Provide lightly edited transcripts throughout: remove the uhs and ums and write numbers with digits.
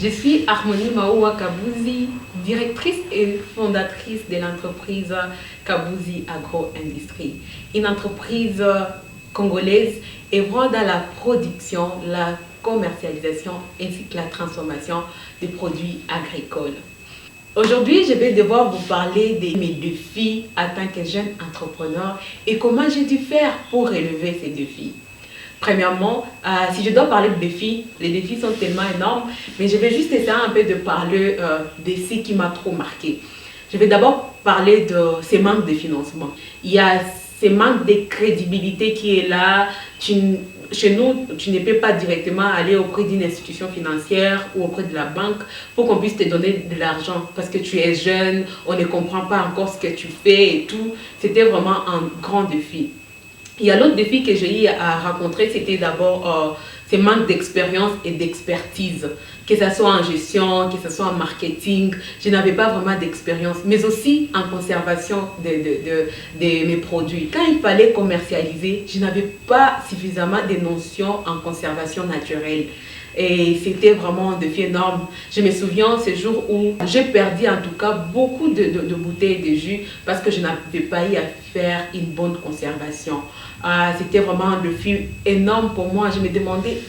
Je suis Harmonie Maoua Kabouzi, directrice et fondatrice de l'entreprise Kabouzi Agro-Industrie, une entreprise congolaise œuvrant dans la production, la commercialisation ainsi que la transformation des produits agricoles. Aujourd'hui, je vais devoir vous parler de mes défis en tant que jeune entrepreneur et comment j'ai dû faire pour relever ces défis. Premièrement, si je dois parler de défis, les défis sont tellement énormes, mais je vais juste essayer un peu de parler de ce qui m'a trop marqué. Je vais d'abord parler de ces manques de financement. Il y a ce manque de crédibilité qui est là. Chez nous, tu ne peux pas directement aller auprès d'une institution financière ou auprès de la banque pour qu'on puisse te donner de l'argent parce que tu es jeune, on ne comprend pas encore ce que tu fais et tout. C'était vraiment un grand défi. Il y a l'autre défi que j'ai eu à rencontrer, c'était d'abord ce manque d'expérience et d'expertise, que ce soit en gestion, que ce soit en marketing. Je n'avais pas vraiment d'expérience, mais aussi en conservation de mes produits. Quand il fallait commercialiser, je n'avais pas suffisamment de notions en conservation naturelle. Et c'était vraiment un défi énorme. Je me souviens ce jour où j'ai perdu en tout cas beaucoup de bouteilles de jus parce que je n'avais pas eu à faire une bonne conservation. C'était vraiment un défi énorme pour moi. Je me demandais,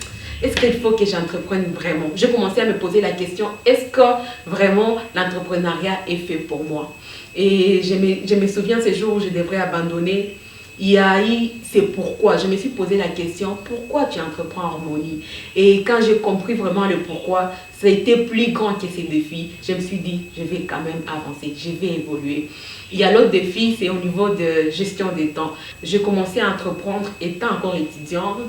est-ce qu'il faut que j'entreprenne vraiment? Je commençais à me poser la question, est-ce que vraiment l'entrepreneuriat est fait pour moi? Et je me souviens ce jour où je devrais abandonner. Il y a eu, c'est pourquoi. Je me suis posé la question, pourquoi tu entreprends Harmonie? Et quand j'ai compris vraiment le pourquoi, ça a été plus grand que ces défis. Je me suis dit, je vais quand même avancer, je vais évoluer. Il y a l'autre défi, c'est au niveau de gestion des temps. J'ai commencé à entreprendre étant encore étudiante.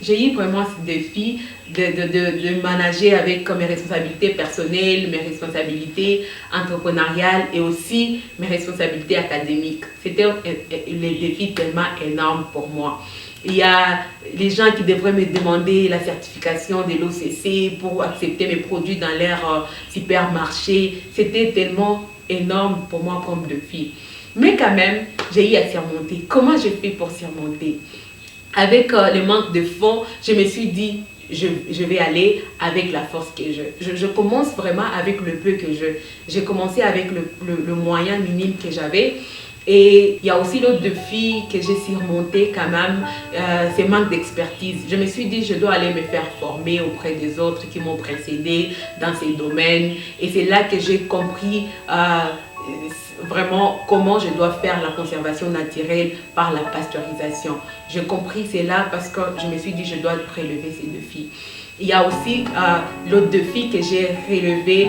J'ai eu vraiment ce défi de manager avec mes responsabilités personnelles, mes responsabilités entrepreneuriales et aussi mes responsabilités académiques. C'était les défis tellement énormes pour moi. Il y a les gens qui devraient me demander la certification de l'OCC pour accepter mes produits dans leur supermarché. C'était tellement énorme pour moi comme défi. Mais quand même, j'ai eu à surmonter. Comment j'ai fait pour surmonter? Avec le manque de fonds, je me suis dit, je vais aller avec la force que j'ai. Je commence vraiment avec le peu que j'ai. J'ai commencé avec le moyen minime que j'avais. Et il y a aussi l'autre défi que j'ai surmonté quand même, c'est le manque d'expertise. Je me suis dit, je dois aller me faire former auprès des autres qui m'ont précédé dans ces domaines. Et c'est là que j'ai compris vraiment comment je dois faire la conservation naturelle par la pasteurisation. J'ai compris cela parce que je me suis dit, je dois prélever ces défis. Il y a aussi l'autre défi que j'ai relevé,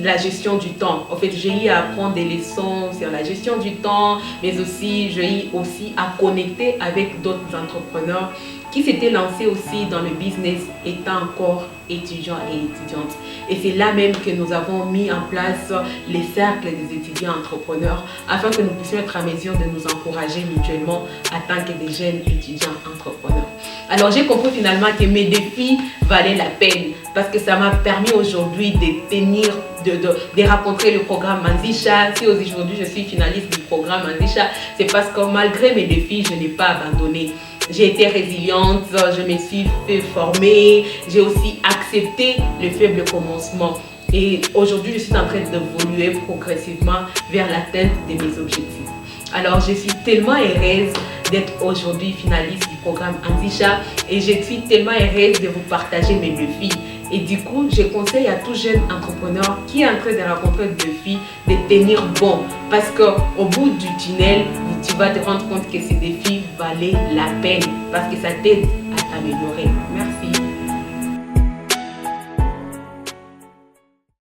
la gestion du temps. En fait, j'ai eu à apprendre des leçons sur la gestion du temps, mais aussi j'ai eu aussi à connecter avec d'autres entrepreneurs qui s'étaient lancés aussi dans le business étant encore étudiants et étudiantes. Et c'est là même que nous avons mis en place les cercles des étudiants entrepreneurs afin que nous puissions être à mesure de nous encourager mutuellement en tant que des jeunes étudiants entrepreneurs. Alors j'ai compris finalement que mes défis valaient la peine parce que ça m'a permis aujourd'hui de rencontrer le programme Manzisha. Si aujourd'hui je suis finaliste du programme Manzisha, c'est parce que malgré mes défis, je n'ai pas abandonné. J'ai été résiliente, je me suis fait former, j'ai aussi accepté le faible commencement. Et aujourd'hui, je suis en train d'évoluer progressivement vers l'atteinte de mes objectifs. Alors, je suis tellement heureuse d'être aujourd'hui finaliste du programme Anzisha et je suis tellement heureuse de vous partager mes défis. Et du coup, je conseille à tout jeune entrepreneur qui est en train de rencontrer des défis de tenir bon. Parce qu'au bout du tunnel, tu vas te rendre compte que ces défis valaient la peine. Parce que ça t'aide à t'améliorer.